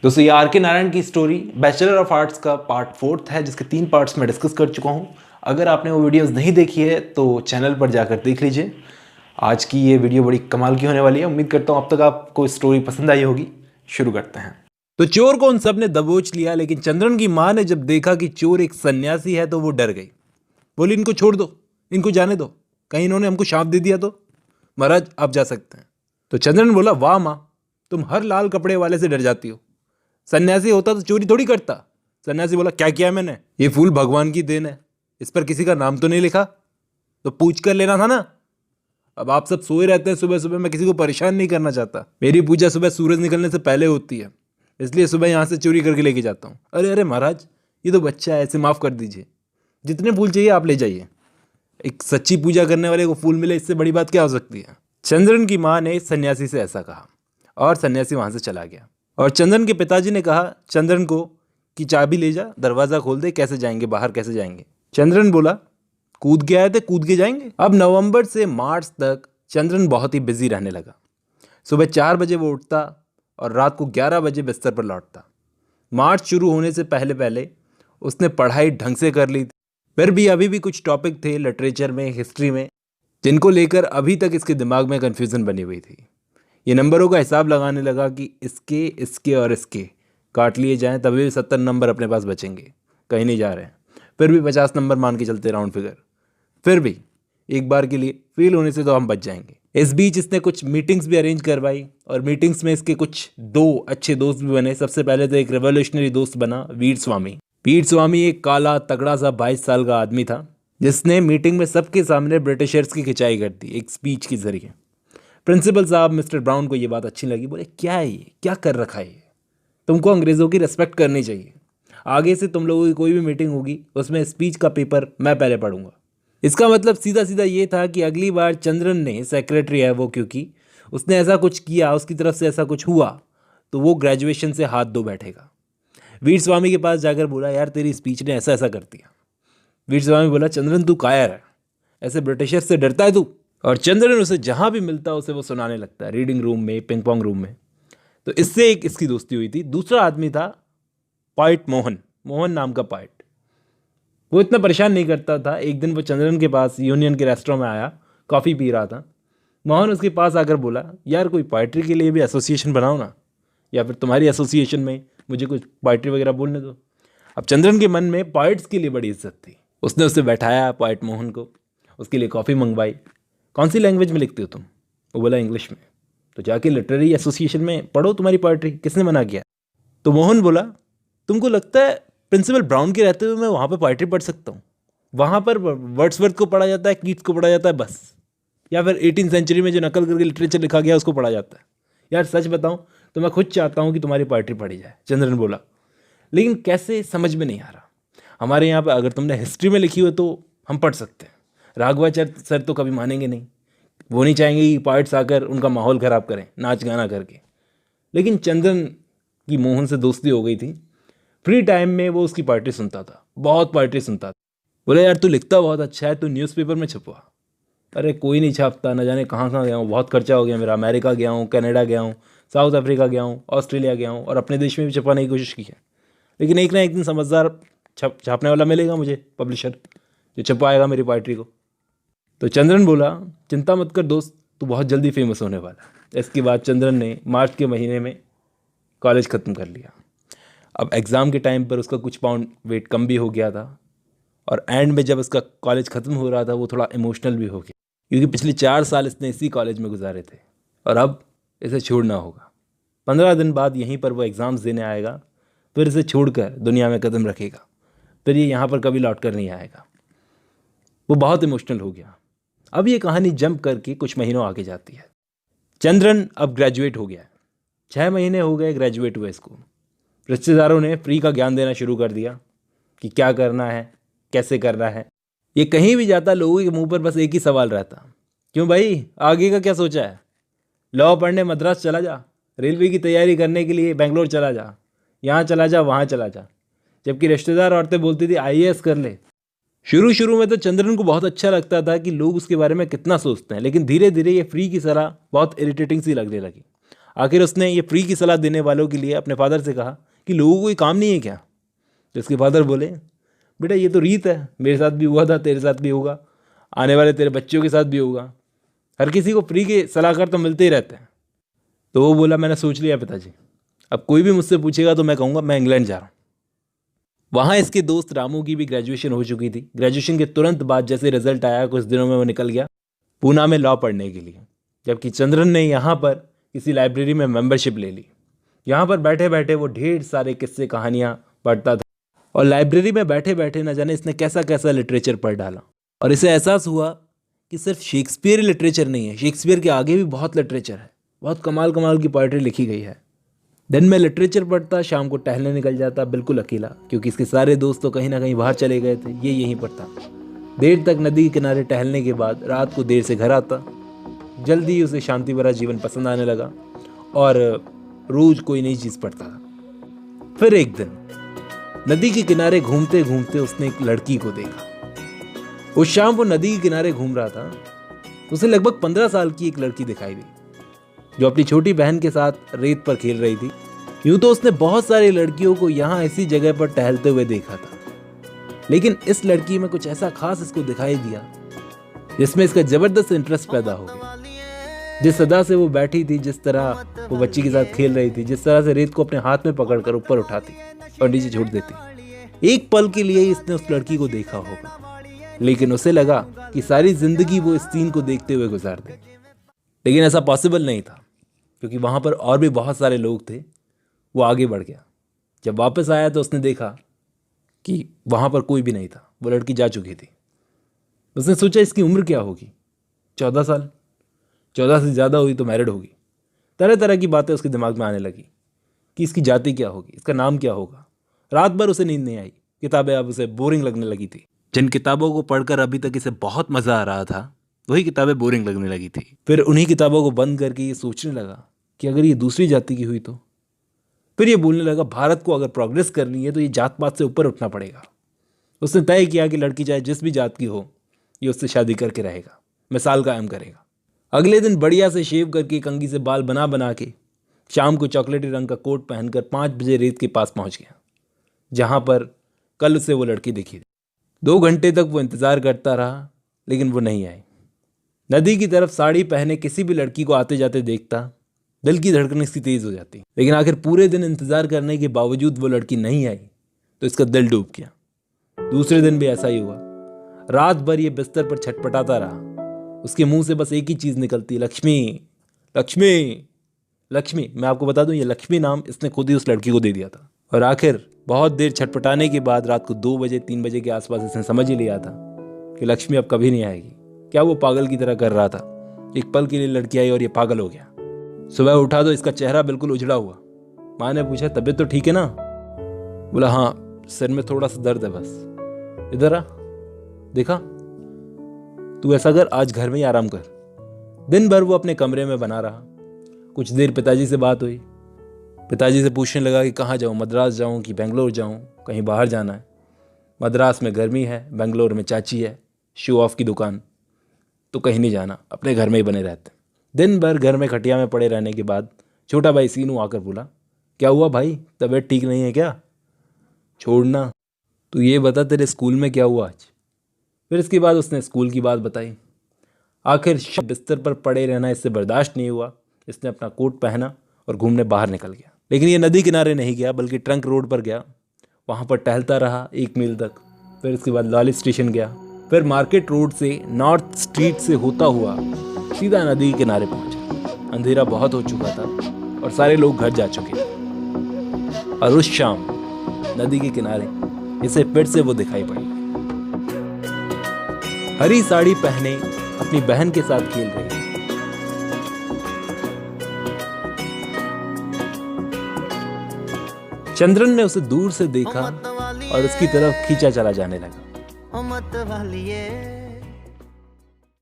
दोस्तों ये आर के नारायण की स्टोरी बैचलर ऑफ आर्ट्स का पार्ट 4 है, जिसके 3 पार्ट्स में डिस्कस कर चुका हूँ। अगर आपने वो वीडियोस नहीं देखी है तो चैनल पर जाकर देख लीजिए। आज की ये वीडियो बड़ी कमाल की होने वाली है। उम्मीद करता हूँ अब तक आपको स्टोरी पसंद आई होगी। शुरू करते हैं। तो चोर को उन सब ने दबोच लिया, लेकिन चंद्रन की माँ ने जब देखा कि चोर एक सन्यासी है तो वो डर गई। बोली इनको छोड़ दो, इनको जाने दो, कहीं इन्होंने हमको शाप दे दिया तो। महाराज आप जा सकते हैं। तो चंद्रन बोला वाह माँ, तुम हर लाल कपड़े वाले से डर जाती हो। सन्यासी होता तो चोरी थोड़ी करता। सन्यासी बोला क्या किया मैंने? ये फूल भगवान की देन है, इस पर किसी का नाम तो नहीं लिखा, तो पूछ कर लेना था ना। अब आप सब सोए रहते हैं सुबह सुबह, मैं किसी को परेशान नहीं करना चाहता। मेरी पूजा सुबह सूरज निकलने से पहले होती है, इसलिए सुबह यहाँ से चोरी करके लेके जाता हूँ। अरे अरे महाराज, ये तो बच्चा है, ऐसे माफ कर दीजिए। जितने फूल चाहिए आप ले जाइए। एक सच्ची पूजा करने वाले को फूल मिले, इससे बड़ी बात क्या हो सकती है। चंद्रन की माँ ने सन्यासी से ऐसा कहा और सन्यासी वहां से चला गया। और चंद्रन के पिताजी ने कहा चंद्रन को कि चाबी ले जा, दरवाजा खोल दे, कैसे जाएंगे बाहर, कैसे जाएंगे। चंद्रन बोला कूद के आए थे, कूद के जाएंगे। अब नवंबर से मार्च तक चंद्रन बहुत ही बिजी रहने लगा। सुबह 4 बजे वो उठता और रात को 11 बजे बिस्तर पर लौटता। मार्च शुरू होने से पहले पहले उसने पढ़ाई ढंग से कर ली थी। फिर भी अभी भी कुछ टॉपिक थे लिटरेचर में, हिस्ट्री में, जिनको लेकर अभी तक इसके दिमाग में कन्फ्यूज़न बनी हुई थी। ये नंबरों का हिसाब लगाने लगा कि इसके, इसके और इसके काट लिए जाएं तभी 70 नंबर अपने पास बचेंगे, कहीं नहीं जा रहे हैं। फिर भी 50 नंबर मान के चलते राउंड फिगर। फिर भी एक बार के लिए फेल होने से तो हम बच जाएंगे। इस बीच इसने कुछ मीटिंग्स भी अरेंज करवाई और मीटिंग्स में इसके कुछ 2 अच्छे दोस्त भी बने। सबसे पहले तो एक रेवोल्यूशनरी दोस्त बना, वीर स्वामी। वीर स्वामी एक काला तगड़ा सा 22 साल का आदमी था, जिसने मीटिंग में सबके सामने ब्रिटिशर्स की खिंचाई कर दी एक स्पीच के जरिए। प्रिंसिपल साहब मिस्टर ब्राउन को ये बात अच्छी लगी। बोले क्या है ये, क्या कर रखा है ये, तुमको अंग्रेज़ों की रिस्पेक्ट करनी चाहिए। आगे से तुम लोगों की कोई भी मीटिंग होगी उसमें स्पीच का पेपर मैं पहले पढ़ूंगा। इसका मतलब सीधा सीधा ये था कि अगली बार चंद्रन ने, सेक्रेटरी है वो, क्योंकि उसने ऐसा कुछ किया, उसकी तरफ से ऐसा कुछ हुआ, तो वो ग्रेजुएशन से हाथ धो बैठेगा। वीर स्वामी के पास जाकर बोला यार तेरी स्पीच ने ऐसा ऐसा कर दिया। वीर स्वामी बोला चंद्रन तू कायर है, ऐसे ब्रिटिशर से डरता है तू। और चंद्रन उसे जहाँ भी मिलता उसे वो सुनाने लगता है, रीडिंग रूम में, पिंग पोंग रूम में। तो इससे एक इसकी दोस्ती हुई थी। दूसरा आदमी था पाइट मोहन, मोहन नाम का पाइट। वो इतना परेशान नहीं करता था। एक दिन वो चंद्रन के पास यूनियन के रेस्टोरेंट में आया, कॉफ़ी पी रहा था। मोहन उसके पास आकर बोला यार कोई पोइट्री के लिए भी एसोसिएशन बनाओ ना, या फिर तुम्हारी एसोसिएशन में मुझे कुछ पोइट्री वगैरह बोलने दो। अब चंद्रन के मन में पोइट्स के लिए बड़ी इज्जत थी। उसने उसे बैठाया, पोइट मोहन को, उसके लिए कॉफ़ी मंगवाई। कौन सी लैंग्वेज में लिखते हो तुम? वो बोला इंग्लिश में। तो जाके लिटरेरी एसोसिएशन में पढ़ो तुम्हारी पोइट्री, किसने मना किया? तो मोहन बोला तुमको लगता है प्रिंसिपल ब्राउन के रहते हुए मैं वहाँ पर पोइट्री पढ़ सकता हूँ? वहाँ पर वर्ड्सवर्थ को पढ़ा जाता है, कीट्स को पढ़ा जाता है बस, या फिर 18th सेंचुरी में जो नकल करके लिटरेचर लिखा गया उसको पढ़ा जाता है। यार सच बताऊँ तो मैं खुद चाहता हूँ कि तुम्हारी पोइट्री पढ़ी जाए। चंद्रन बोला लेकिन कैसे, समझ में नहीं आ रहा। हमारे यहाँ पर अगर तुमने हिस्ट्री में लिखी हो तो हम पढ़ सकते हैं, राघवाचार्य सर तो कभी मानेंगे नहीं। वो नहीं चाहेंगे कि पोइट्स आकर उनका माहौल ख़राब करें नाच गाना करके। लेकिन चंद्रन की मोहन से दोस्ती हो गई थी। फ्री टाइम में वो उसकी पोइट्री सुनता था, बहुत पोइट्री सुनता था। बोले यार तू लिखता बहुत अच्छा है, तू न्यूज़पेपर में छपवा। अरे कोई नहीं छापता, न जाने कहाँ कहाँ गया हूँ, बहुत खर्चा हो गया मेरा। अमेरिका गया हूँ, कनाडा गया हूँ, साउथ अफ्रीका गया हूँ, ऑस्ट्रेलिया गया हूँ, और अपने देश में भी छपाने की कोशिश की है। लेकिन एक ना एक दिन समझदार छापने वाला मिलेगा मुझे, पब्लिशर, जो छपाएगा मेरी पोइट्री को। तो चंद्रन बोला चिंता मत कर दोस्त, तू बहुत जल्दी फेमस होने वाला है। इसके बाद चंद्रन ने मार्च के महीने में कॉलेज ख़त्म कर लिया। अब एग्ज़ाम के टाइम पर उसका कुछ पाउंड वेट कम भी हो गया था, और एंड में जब उसका कॉलेज ख़त्म हो रहा था वो थोड़ा इमोशनल भी हो गया, क्योंकि पिछले 4 साल इसने इसी कॉलेज में गुजारे थे और अब इसे छोड़ना होगा। 15 दिन बाद यहीं पर वो एग्ज़ाम्स देने आएगा, फिर इसे छोड़कर दुनिया में कदम रखेगा, फिर ये यहाँ पर कभी लौट कर नहीं आएगा। वो बहुत इमोशनल हो गया। अब ये कहानी जंप करके कुछ महीनों आगे जाती है। चंद्रन अब ग्रेजुएट हो गया है, 6 महीने हो गए ग्रेजुएट हुए इसको। रिश्तेदारों ने फ्री का ज्ञान देना शुरू कर दिया कि क्या करना है, कैसे करना है। ये कहीं भी जाता लोगों के मुंह पर बस एक ही सवाल रहता, क्यों भाई आगे का क्या सोचा है? लॉ पढ़ने मद्रास चला जा, रेलवे की तैयारी करने के लिए बेंगलोर चला जा, यहाँ चला जा, वहाँ चला जा। जबकि रिश्तेदार औरतें बोलती थी आईएएस कर ले। शुरू में तो चंद्रन को बहुत अच्छा लगता था कि लोग उसके बारे में कितना सोचते हैं, लेकिन धीरे धीरे ये फ्री की सलाह बहुत इरिटेटिंग सी लगने लगी। आखिर उसने ये फ्री की सलाह देने वालों के लिए अपने फादर से कहा कि लोगों को कोई काम नहीं है क्या। तो उसके फादर बोले, बेटा ये तो रीत है, मेरे साथ भी हुआ था, तेरे साथ भी होगा, आने वाले तेरे बच्चों के साथ भी होगा, हर किसी को फ्री के सलाहकार तो मिलते ही रहते हैं। तो वो बोला, मैंने सोच लिया पिताजी, अब कोई भी मुझसे पूछेगा तो मैं कहूँगा मैं इंग्लैंड जा रहा हूँ। वहाँ इसके दोस्त रामू की भी ग्रेजुएशन हो चुकी थी। ग्रेजुएशन के तुरंत बाद जैसे रिजल्ट आया, कुछ दिनों में वो निकल गया पूना में लॉ पढ़ने के लिए, जबकि चंद्रन ने यहाँ पर किसी लाइब्रेरी में मेंबरशिप ले ली। यहाँ पर बैठे बैठे वो ढेर सारे किस्से कहानियाँ पढ़ता था और लाइब्रेरी में बैठे बैठे न जाने इसने कैसा कैसा लिटरेचर पढ़ डाला। और इसे एहसास हुआ कि सिर्फ शेक्सपियर ही लिटरेचर नहीं है, शेक्सपियर के आगे भी बहुत लिटरेचर है, बहुत कमाल कमाल की पोएट्री लिखी गई है। दिन में लिटरेचर पढ़ता, शाम को टहलने निकल जाता बिल्कुल अकेला, क्योंकि इसके सारे दोस्त तो कहीं ना कहीं बाहर चले गए थे, ये यहीं पर था। देर तक नदी के किनारे टहलने के बाद रात को देर से घर आता। जल्दी ही उसे शांति भरा जीवन पसंद आने लगा और रोज कोई नई चीज़ पढ़ता था। फिर एक दिन नदी के किनारे घूमते घूमते उसने एक लड़की को देखा। उस शाम वो नदी के किनारे घूम रहा था, उसे लगभग 15 साल की एक लड़की दिखाई दी जो अपनी छोटी बहन के साथ रेत पर खेल रही थी। यूं तो उसने बहुत सारी लड़कियों को यहाँ इसी जगह पर टहलते हुए देखा था, लेकिन इस लड़की में कुछ ऐसा खास इसको दिखाई दिया जिसमें इसका जबरदस्त इंटरेस्ट पैदा हो गया। जिस सदा से वो बैठी थी, जिस तरह वो बच्ची के साथ खेल रही थी, जिस तरह से रेत को अपने हाथ में पकड़कर ऊपर उठाती और नीचे छोड़ देती, एक पल के लिए इसने उस लड़की को देखा होगा, लेकिन उसे लगा कि सारी जिंदगी वो इस सीन को देखते हुए गुजार दे। लेकिन ऐसा पॉसिबल नहीं था, क्योंकि वहाँ पर और भी बहुत सारे लोग थे। वो आगे बढ़ गया। जब वापस आया तो उसने देखा कि वहाँ पर कोई भी नहीं था, वो लड़की जा चुकी थी। उसने सोचा इसकी उम्र क्या होगी, 14 साल, 14 से ज़्यादा हुई तो मैरिड होगी। तरह तरह की बातें उसके दिमाग में आने लगी कि इसकी जाति क्या होगी, इसका नाम क्या होगा। रात भर उसे नींद नहीं आई। किताबें अब उसे बोरिंग लगने लगी थी। जिन किताबों को पढ़कर अभी तक इसे बहुत मज़ा आ रहा था, वही किताबें बोरिंग लगने लगी थी। फिर उन्हीं किताबों को बंद करके ये सोचने लगा कि अगर ये दूसरी जाति की हुई तो। फिर ये बोलने लगा, भारत को अगर प्रोग्रेस करनी है तो ये जात पात से ऊपर उठना पड़ेगा। उसने तय किया कि लड़की चाहे जिस भी जात की हो, ये उससे शादी करके रहेगा, मिसाल कायम करेगा। अगले दिन बढ़िया से शेव करके, कंघी से बाल बना बना के, शाम को चॉकलेटी रंग का कोट पहनकर 5 बजे रेत के पास पहुंच गया, जहां पर कल उसे वो लड़की दिखी थी। 2 घंटे तक वो इंतज़ार करता रहा, लेकिन वो नहीं आई। नदी की तरफ साड़ी पहने किसी भी लड़की को आते जाते देखता, दिल की धड़कन इसकी तेज हो जाती। लेकिन आखिर पूरे दिन इंतजार करने के बावजूद वो लड़की नहीं आई तो इसका दिल डूब गया। दूसरे दिन भी ऐसा ही हुआ। रात भर ये बिस्तर पर छटपटाता रहा। उसके मुंह से बस एक ही चीज निकलती, लक्ष्मी लक्ष्मी लक्ष्मी। मैं आपको बता दूं, ये लक्ष्मी नाम इसने खुद ही उस लड़की को दे दिया था। और आखिर बहुत देर छटपटाने के बाद रात को 2 बजे 3 बजे के आसपास इसने समझ ही लिया था कि लक्ष्मी अब कभी नहीं आएगी। क्या वो पागल की तरह कर रहा था। एक पल के लिए लड़की आई और ये पागल हो गया। सुबह उठा तो इसका चेहरा बिल्कुल उजड़ा हुआ। माँ ने पूछा, तबीयत तो ठीक है ना? बोला, हाँ, सिर में थोड़ा सा दर्द है बस। इधर आ, देखा, तू ऐसा कर, आज घर में ही आराम कर। दिन भर वो अपने कमरे में बना रहा। कुछ देर पिताजी से बात हुई। पिताजी से पूछने लगा कि कहाँ जाऊँ, मद्रास जाऊँ कि बेंगलोर जाऊँ, कहीं बाहर जाना है। मद्रास में गर्मी है, बेंगलोर में चाची है, शो ऑफ की दुकान, तो कहीं नहीं जाना, अपने घर में ही बने रहते। दिन भर घर में खटिया में पड़े रहने के बाद छोटा भाई सीनू आकर बोला, क्या हुआ भाई, तबीयत ठीक नहीं है क्या? छोड़ना, तू ये बता तेरे स्कूल में क्या हुआ आज? फिर इसके बाद उसने स्कूल की बात बताई। आखिर बिस्तर पर पड़े रहना इससे बर्दाश्त नहीं हुआ। इसने अपना कोट पहना और घूमने बाहर निकल गया। लेकिन ये नदी किनारे नहीं गया, बल्कि ट्रंक रोड पर गया। वहाँ पर टहलता रहा 1 मील तक। फिर इसके बाद लॉली स्टेशन गया। फिर मार्केट रोड से नॉर्थ स्ट्रीट से होता हुआ सीधा नदी के किनारे पहुंचा। अंधेरा बहुत हो चुका था और सारे लोग घर जा चुके थे। और उस शाम नदी के किनारे इसे फिर से वो दिखाई पड़ी, हरी साड़ी पहने अपनी बहन के साथ खेल रही। चंद्रन ने उसे दूर से देखा और उसकी तरफ खींचा चला जाने लगा।